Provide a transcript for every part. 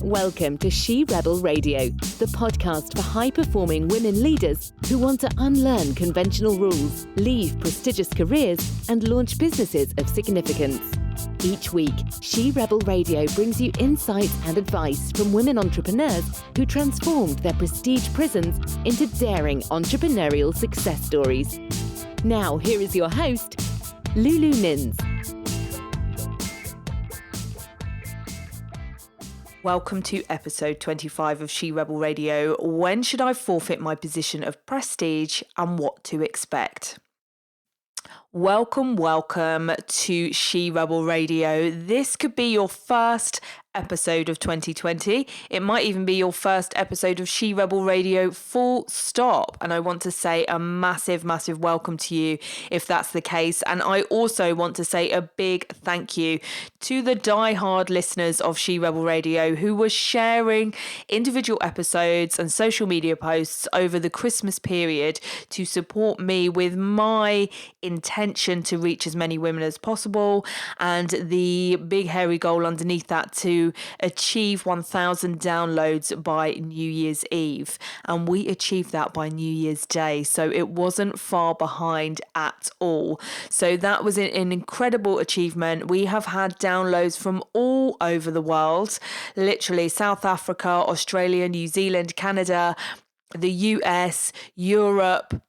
Welcome to She Rebel Radio, the podcast for high-performing women leaders who want to unlearn conventional rules, leave prestigious careers, and launch businesses of significance. Each week, She Rebel Radio brings you insights and advice from women entrepreneurs who transformed their prestige prisons into daring entrepreneurial success stories. Now, here is your host, Lulu Minns. Welcome to episode 25 of She Rebel Radio. When should I forfeit my position of prestige and what to expect? Welcome to She Rebel Radio. This could be your first episode of 2020. It might even be your first episode of She Rebel Radio full stop. And I want to say a massive welcome to you if that's the case. And I also want to say a big thank you to the diehard listeners of She Rebel Radio who were sharing individual episodes and social media posts over the Christmas period to support me with my intention to reach as many women as possible, and the big hairy goal underneath that to achieve 1,000 downloads by New Year's Eve. And we achieved that by New Year's Day, so it wasn't far behind at all. So that was an incredible achievement. We have had downloads from all over the world, literally South Africa, Australia, New Zealand, Canada, the US, Europe,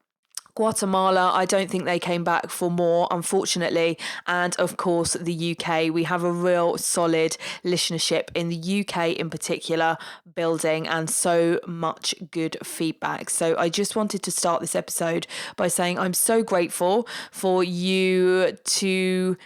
Guatemala. I don't think they came back for more, unfortunately. And of course, the UK. We have a real solid listenership in the UK in particular, building, and so much good feedback. So I just wanted to start this episode by saying I'm so grateful for you to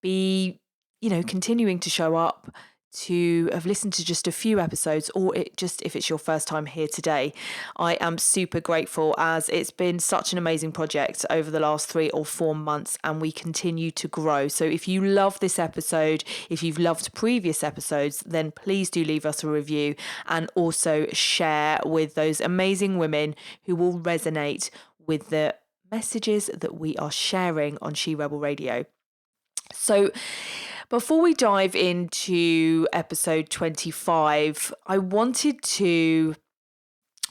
be, continuing to show up, to have listened to just a few episodes, or if it's your first time here today. I am super grateful, as it's been such an amazing project over the last 3 or 4 months, and we continue to grow. So if you love this episode, if you've loved previous episodes, then please do leave us a review and also share with those amazing women who will resonate with the messages that we are sharing on She Rebel Radio. So before we dive into episode 25, I wanted to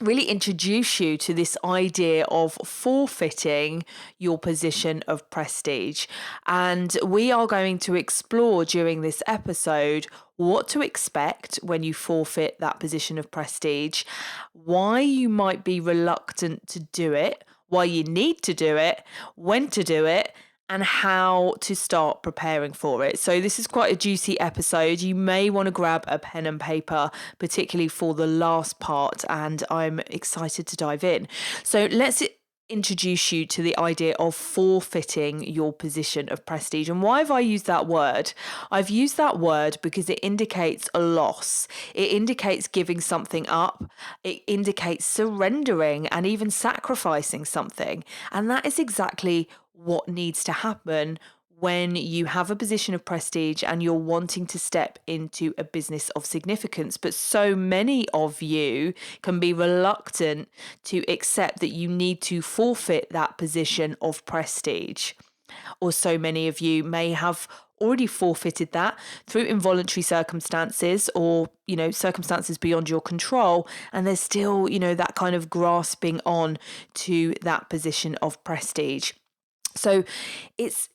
really introduce you to this idea of forfeiting your position of prestige. And we are going to explore during this episode what to expect when you forfeit that position of prestige, why you might be reluctant to do it, why you need to do it, when to do it, and how to start preparing for it. So this is quite a juicy episode. You may want to grab a pen and paper, particularly for the last part, and I'm excited to dive in. So let's introduce you to the idea of forfeiting your position of prestige. And why have I used that word? I've used that word because it indicates a loss. It indicates giving something up. It indicates surrendering and even sacrificing something. And that is exactly what needs to happen when you have a position of prestige and you're wanting to step into a business of significance. But so many of you can be reluctant to accept that you need to forfeit that position of prestige. Or so many of you may have already forfeited that through involuntary circumstances, or, circumstances beyond your control. And there's still, that kind of grasping on to that position of prestige. So it's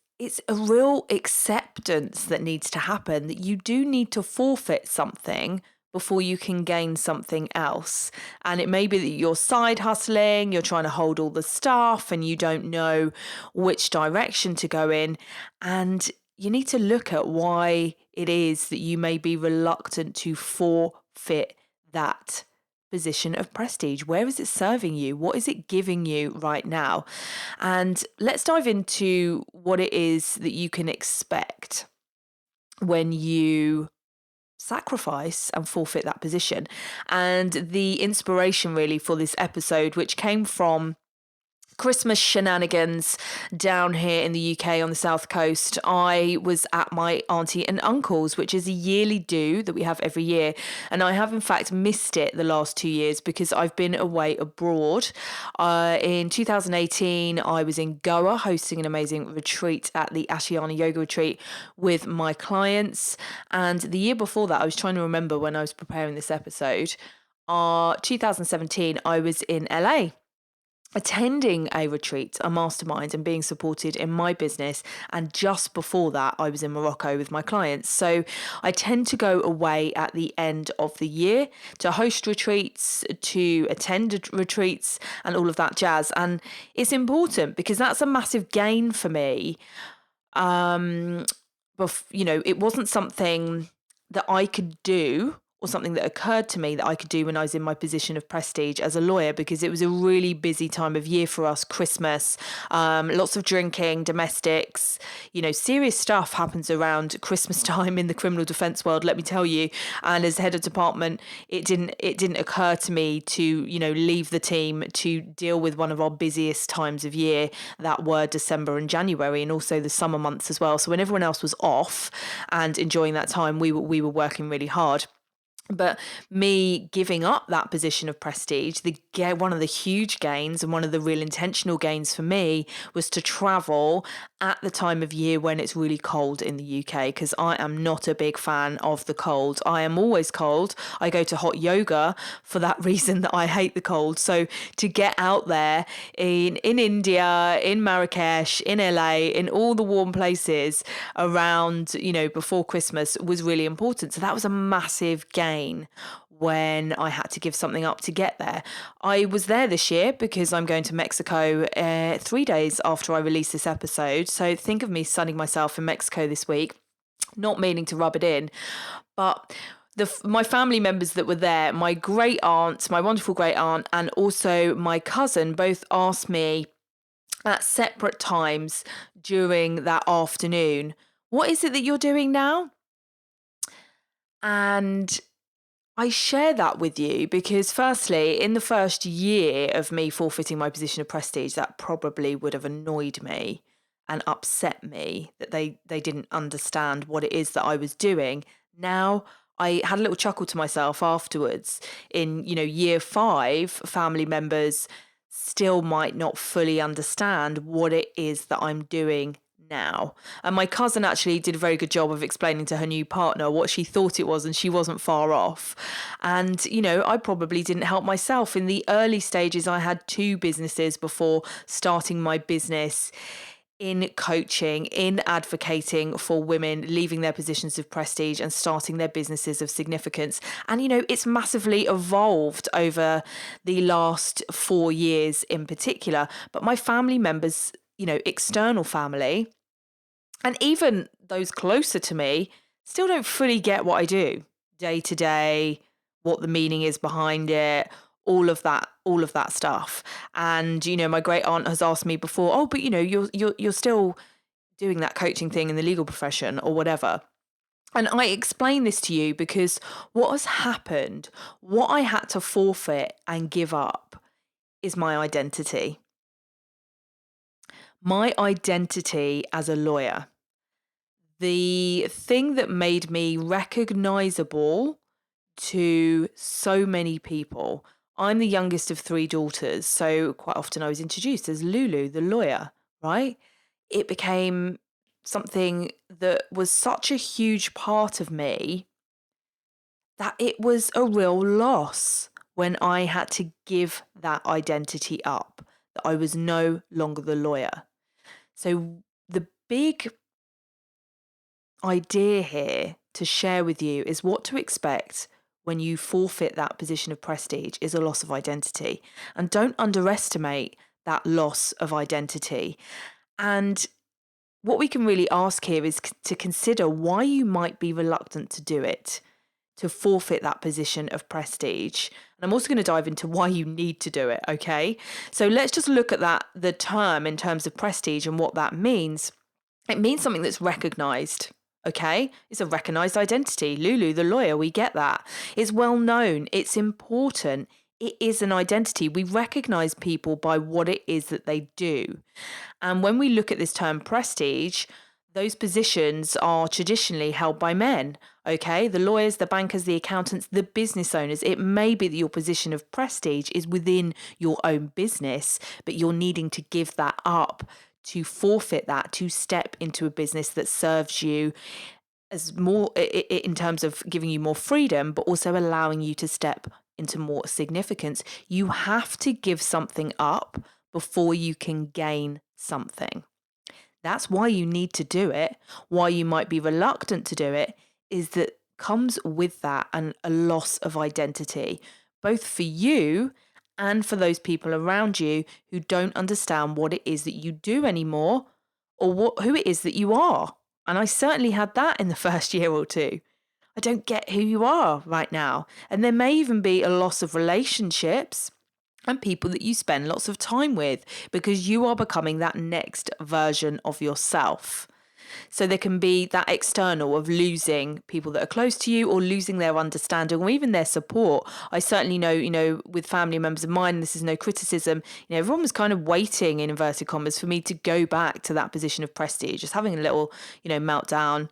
a real acceptance that needs to happen, that you do need to forfeit something before you can gain something else. And it may be that you're side hustling, you're trying to hold all the stuff, and you don't know which direction to go in. And you need to look at why it is that you may be reluctant to forfeit that position of prestige. Where is it serving you? What is it giving you right now? And let's dive into what it is that you can expect when you sacrifice and forfeit that position. And the inspiration really for this episode, which came from Christmas shenanigans down here in the UK on the south coast. I was at my auntie and uncle's, which is a yearly do that we have every year. And I have in fact missed it the last 2 years because I've been away abroad. In 2018, I was in Goa hosting an amazing retreat at the Ashiana Yoga Retreat with my clients. And the year before that, I was trying to remember when I was preparing this episode, 2017, I was in LA, attending a retreat, a mastermind, and being supported in my business. And just before that, I was in Morocco with my clients. So I tend to go away at the end of the year to host retreats, to attend retreats, and all of that jazz. And it's important because that's a massive gain for me. It wasn't something that I could do, or something that occurred to me that I could do when I was in my position of prestige as a lawyer, because it was a really busy time of year for us. Christmas, lots of drinking, domestics, serious stuff happens around Christmas time in the criminal defence world, let me tell you. And as head of department, it didn't occur to me to, leave the team to deal with one of our busiest times of year that were December and January, and also the summer months as well. So when everyone else was off and enjoying that time, we were working really hard. But me giving up that position of prestige, one of the huge gains and one of the real intentional gains for me was to travel at the time of year when it's really cold in the UK, because I am not a big fan of the cold. I am always cold. I go to hot yoga for that reason, that I hate the cold. So to get out there in India, in Marrakesh, in LA, in all the warm places around, before Christmas was really important. So that was a massive gain when I had to give something up to get there. I was there this year because I'm going to Mexico 3 days after I release this episode. So think of me sunning myself in Mexico this week, not meaning to rub it in, but my family members that were there, my great aunt, my wonderful great aunt, and also my cousin, both asked me at separate times during that afternoon, "What is it that you're doing now?" And I share that with you because, firstly, in the first year of me forfeiting my position of prestige, that probably would have annoyed me and upset me that they didn't understand what it is that I was doing. Now, I had a little chuckle to myself afterwards. In, year 5, family members still might not fully understand what it is that I'm doing now. And my cousin actually did a very good job of explaining to her new partner what she thought it was, and she wasn't far off. And, I probably didn't help myself. In the early stages, I had 2 businesses before starting my business in coaching, in advocating for women leaving their positions of prestige and starting their businesses of significance. And, it's massively evolved over the last 4 years in particular. But my family members, external family, and even those closer to me, still don't fully get what I do day to day, what the meaning is behind it, all of that stuff. And, my great aunt has asked me before, "Oh, but you're still doing that coaching thing in the legal profession or whatever." And I explain this to you because what has happened, what I had to forfeit and give up, is my identity. My identity as a lawyer. The thing that made me recognizable to so many people. I'm the youngest of 3 daughters, so quite often I was introduced as Lulu, the lawyer, right? It became something that was such a huge part of me that it was a real loss when I had to give that identity up, that I was no longer the lawyer. So the big idea here to share with you is what to expect when you forfeit that position of prestige is a loss of identity. And don't underestimate that loss of identity. And what we can really ask here is to consider why you might be reluctant to do it, to forfeit that position of prestige. And I'm also going to dive into why you need to do it, okay? So let's just look at the term in terms of prestige and what that means. It means something that's recognized. Okay, it's a recognized identity. Lulu, the lawyer, we get that. It's well known, it's important, It is an identity. We recognize people by what it is that they do. And when we look at this term prestige, those positions are traditionally held by men, okay? The lawyers, the bankers, the accountants, the business owners. It may be that your position of prestige is within your own business, but you're needing to give that up, to forfeit that, to step into a business that serves you as more in terms of giving you more freedom, but also allowing you to step into more significance. You have to give something up before you can gain something. That's why you need to do it. Why you might be reluctant to do it is that comes with that and a loss of identity, both for you and for those people around you who don't understand what it is that you do anymore, or who it is that you are. And I certainly had that in the first year or two. I don't get who you are right now. And there may even be a loss of relationships and people that you spend lots of time with because you are becoming that next version of yourself. So there can be that external of losing people that are close to you or losing their understanding or even their support. I certainly know, with family members of mine, this is no criticism, everyone was kind of waiting, in inverted commas, for me to go back to that position of prestige, just having a little, meltdown.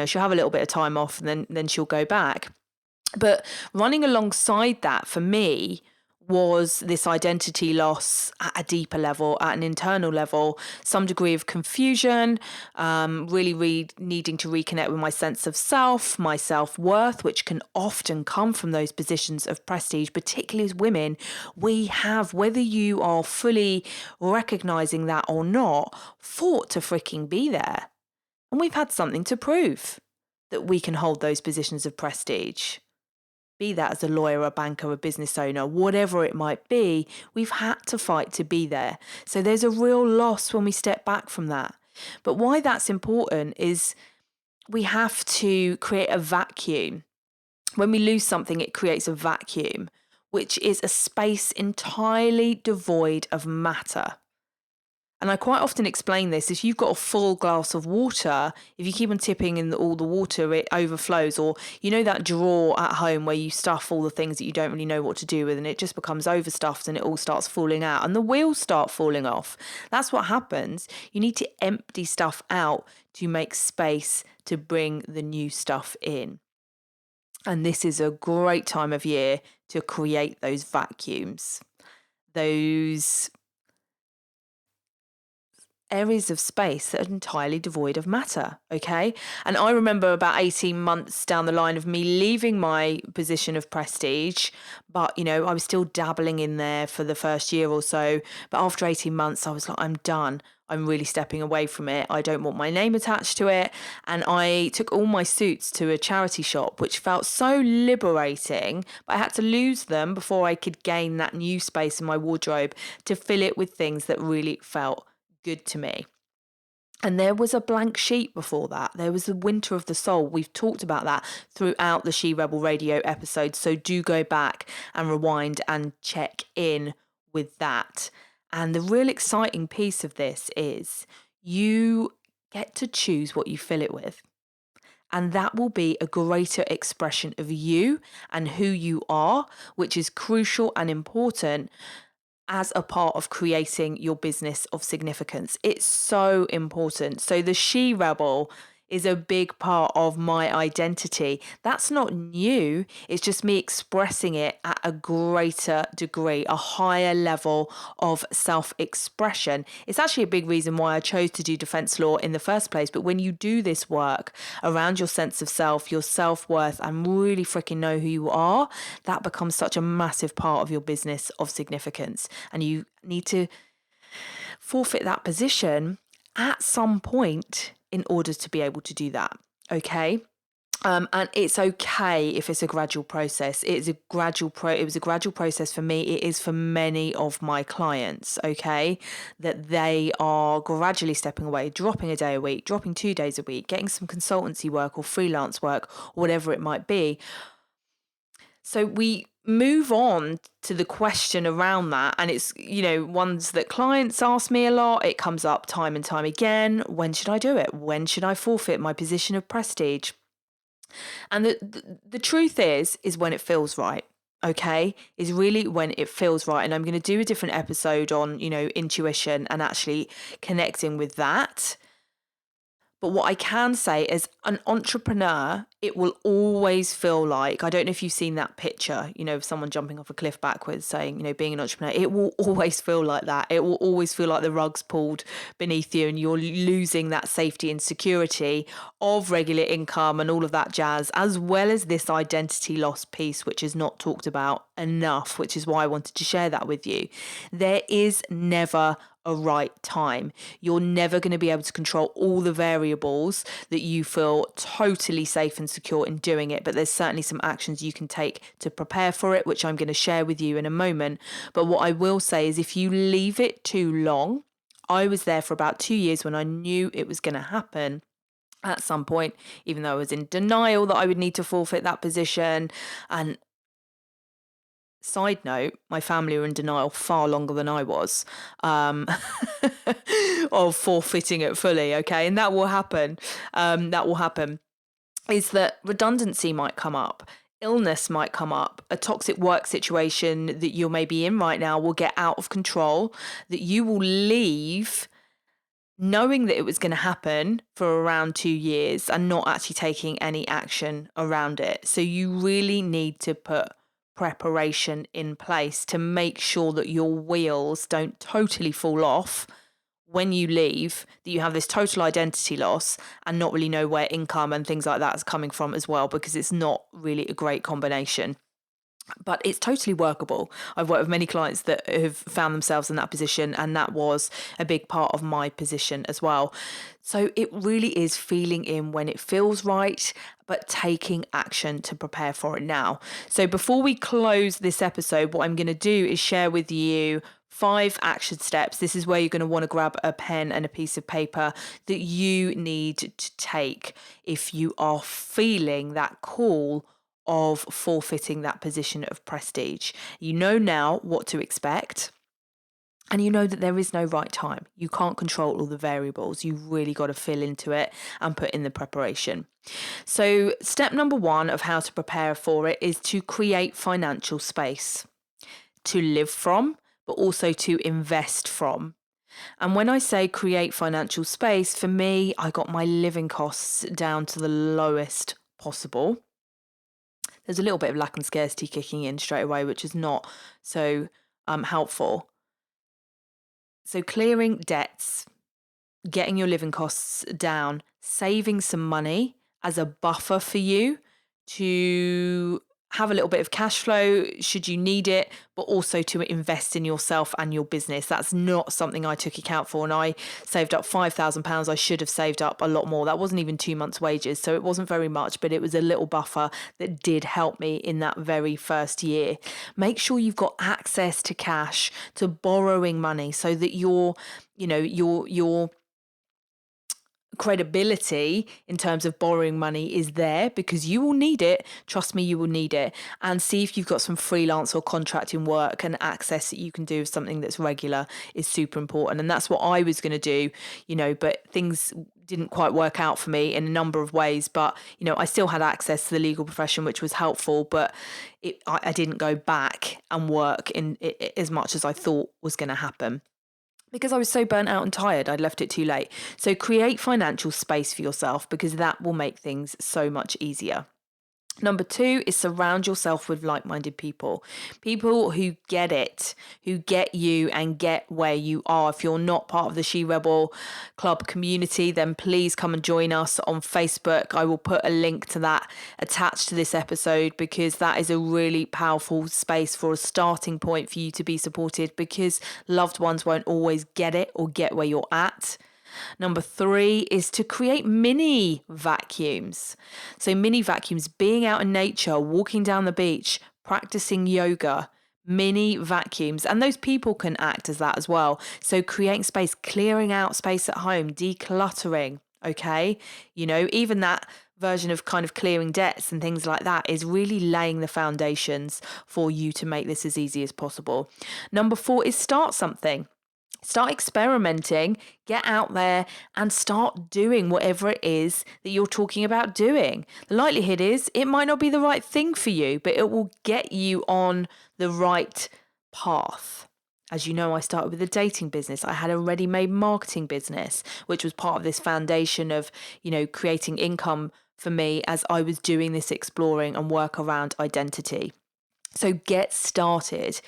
She'll have a little bit of time off and then she'll go back. But running alongside that for me was this identity loss at a deeper level, at an internal level, some degree of confusion, really needing to reconnect with my sense of self, my self-worth, which can often come from those positions of prestige, particularly as women. We have, whether you are fully recognizing that or not, fought to freaking be there. And we've had something to prove that we can hold those positions of prestige. Be that as a lawyer, a banker, a business owner, whatever it might be, we've had to fight to be there. So there's a real loss when we step back from that. But why that's important is we have to create a vacuum. When we lose something, it creates a vacuum, which is a space entirely devoid of matter. And I quite often explain this. If you've got a full glass of water, if you keep on tipping in all the water, it overflows. Or that drawer at home where you stuff all the things that you don't really know what to do with, and it just becomes overstuffed and it all starts falling out and the wheels start falling off. That's what happens. You need to empty stuff out to make space to bring the new stuff in. And this is a great time of year to create those vacuums, those areas of space that are entirely devoid of matter, okay? And I remember about 18 months down the line of me leaving my position of prestige, but, I was still dabbling in there for the first year or so. But after 18 months, I was like, I'm done. I'm really stepping away from it. I don't want my name attached to it. And I took all my suits to a charity shop, which felt so liberating, but I had to lose them before I could gain that new space in my wardrobe to fill it with things that really felt good to me. And there was a blank sheet before that. There was the winter of the soul. We've talked about that throughout the She Rebel Radio episode. So do go back and rewind and check in with that. And the real exciting piece of this is you get to choose what you fill it with. And that will be a greater expression of you and who you are, which is crucial and important as a part of creating your business of significance. It's so important. So the She Rebel is a big part of my identity. That's not new. It's just me expressing it at a greater degree, a higher level of self-expression. It's actually a big reason why I chose to do defense law in the first place. But when you do this work around your sense of self, your self-worth, and really freaking know who you are, that becomes such a massive part of your business of significance. And you need to forfeit that position at some point in order to be able to do that, okay? And it's okay if it's a gradual process. It was a gradual process for me. It is for many of my clients, okay? That they are gradually stepping away, dropping a day a week, dropping 2 days a week, getting some consultancy work or freelance work, or whatever it might be. So we move on to the question around that. And it's, ones that clients ask me a lot. It comes up time and time again. When should I do it? When should I forfeit my position of prestige? And the truth is when it feels right. okay, is really when it feels right. And I'm going to do a different episode on, intuition and actually connecting with that. But what I can say is an entrepreneur, it will always feel like, I don't know if you've seen that picture, of someone jumping off a cliff backwards saying, being an entrepreneur, it will always feel like that. It will always feel like the rug's pulled beneath you and you're losing that safety and security of regular income and all of that jazz, as well as this identity loss piece, which is not talked about enough, which is why I wanted to share that with you. There is never a right time. You're never going to be able to control all the variables that you feel totally safe and secure in doing it, but there's certainly some actions you can take to prepare for it, which I'm going to share with you in a moment. But what I will say is if you leave it too long, I was there for about 2 years when I knew it was going to happen at some point, even though I was in denial that I would need to forfeit that position. And side note, my family were in denial far longer than I was of forfeiting it fully, okay? And that will happen. Is that redundancy might come up, illness might come up, a toxic work situation that you're maybe in right now will get out of control, that you will leave knowing that it was going to happen for around 2 years and not actually taking any action around it. So you really need to put preparation in place to make sure that your wheels don't totally fall off when you leave, that you have this total identity loss and not really know where income and things like that is coming from as well, because it's not really a great combination. But it's totally workable. I've worked with many clients that have found themselves in that position, and that was a big part of my position as well. So it really is feeling in when it feels right, but taking action to prepare for it now. So before we close this episode, what I'm going to do is share with you 5 action steps. This is where you're going to want to grab a pen and a piece of paper that you need to take if you are feeling that call of forfeiting that position of prestige. You know now what to expect, and you know that there is no right time. You can't control all the variables. You've really got to feel into it and put in the preparation. So step number 1 of how to prepare for it is to create financial space to live from, but also to invest from. And when I say create financial space, for me, I got my living costs down to the lowest possible. There's a little bit of lack and scarcity kicking in straight away, which is not so helpful. So clearing debts, getting your living costs down, saving some money as a buffer for you to have a little bit of cash flow should you need it, but also to invest in yourself and your business. That's not something I took account for. And I saved up £5,000. I should have saved up a lot more. That wasn't even 2 months' wages. So it wasn't very much, but it was a little buffer that did help me in that very first year. Make sure you've got access to cash, to borrowing money, so that your credibility in terms of borrowing money is there, because you will need it. Trust me, you will need it. And see if you've got some freelance or contracting work and access that you can do of something that's regular is super important. And that's what I was going to do, but things didn't quite work out for me in a number of ways. But, I still had access to the legal profession, which was helpful, but I didn't go back and work in as much as I thought was going to happen, because I was so burnt out and tired. I'd left it too late. So create financial space for yourself, because that will make things so much easier. Number 2 is surround yourself with like-minded people who get it, who get you and get where you are. If you're not part of the She Rebel Club community, then please come and join us on Facebook. I will put a link to that attached to this episode, because that is a really powerful space for a starting point for you to be supported, because loved ones won't always get it or get where you're at. Number 3 is to create mini vacuums. So mini vacuums, being out in nature, walking down the beach, practicing yoga, mini vacuums. And those people can act as that as well. So creating space, clearing out space at home, decluttering, okay? Even that version of kind of clearing debts and things like that is really laying the foundations for you to make this as easy as possible. Number 4 is start something. Start experimenting, get out there and start doing whatever it is that you're talking about doing. The likelihood is it might not be the right thing for you, but it will get you on the right path. As you know, I started with a dating business. I had a ready-made marketing business, which was part of this foundation of, creating income for me as I was doing this exploring and work around identity. So get started.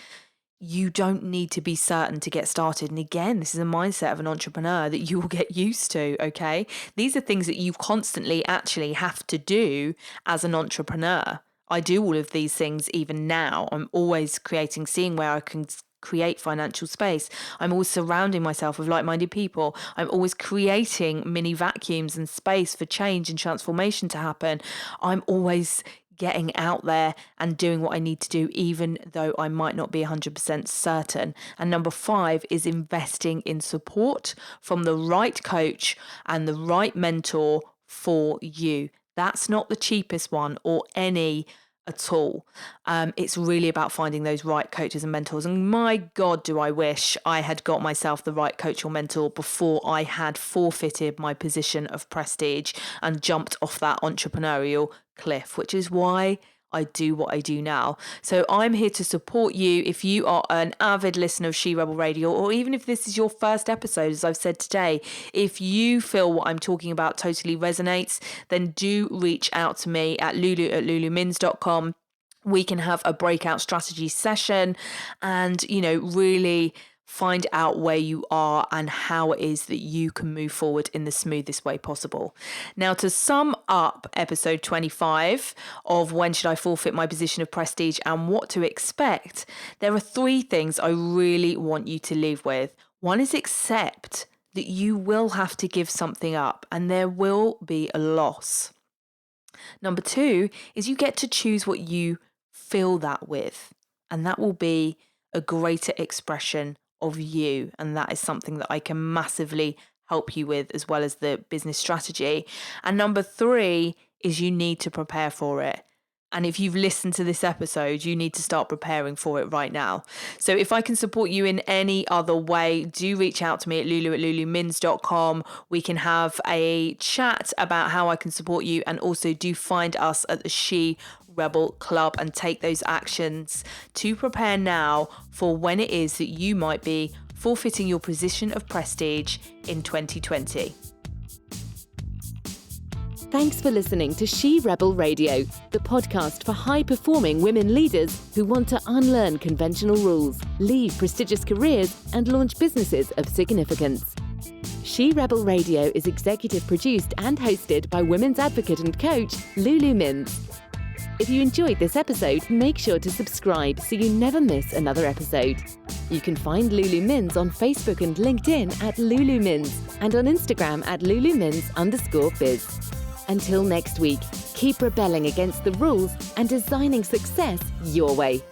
You don't need to be certain to get started. And again, this is a mindset of an entrepreneur that you will get used to, okay? These are things that you constantly actually have to do as an entrepreneur. I do all of these things even now. I'm always seeing where I can create financial space. I'm always surrounding myself with like-minded people. I'm always creating mini vacuums and space for change and transformation to happen. I'm always getting out there and doing what I need to do, even though I might not be 100% certain. And number 5 is investing in support from the right coach and the right mentor for you. That's not the cheapest one or any at all. It's really about finding those right coaches and mentors. And my God, do I wish I had got myself the right coach or mentor before I had forfeited my position of prestige and jumped off that entrepreneurial cliff, which is why I do what I do now. So I'm here to support you if you are an avid listener of She Rebel Radio, or even if this is your first episode, as I've said today. If you feel what I'm talking about totally resonates, then do reach out to me at lulu@luluminns.com. We can have a breakout strategy session and, really find out where you are and how it is that you can move forward in the smoothest way possible. Now, to sum up episode 25 of When Should I Forfeit My Position of Prestige and What to Expect, there are 3 things I really want you to leave with. One is accept that you will have to give something up and there will be a loss. Number 2 is you get to choose what you fill that with, and that will be a greater expression of you. And that is something that I can massively help you with, as well as the business strategy. And number 3 is you need to prepare for it. And if you've listened to this episode, you need to start preparing for it right now. So if I can support you in any other way, do reach out to me at lulu@luluminns.com. We can have a chat about how I can support you, and also do find us at the She Rebel Club and take those actions to prepare now for when it is that you might be forfeiting your position of prestige in 2020. Thanks for listening to She Rebel Radio, the podcast for high-performing women leaders who want to unlearn conventional rules, leave prestigious careers, and launch businesses of significance. She Rebel Radio is executive produced and hosted by women's advocate and coach Lulu Minns. If you enjoyed this episode, make sure to subscribe so you never miss another episode. You can find Lulu Minns on Facebook and LinkedIn at Lulu Minns, and on Instagram at LuluMinns_biz. Until next week, keep rebelling against the rules and designing success your way.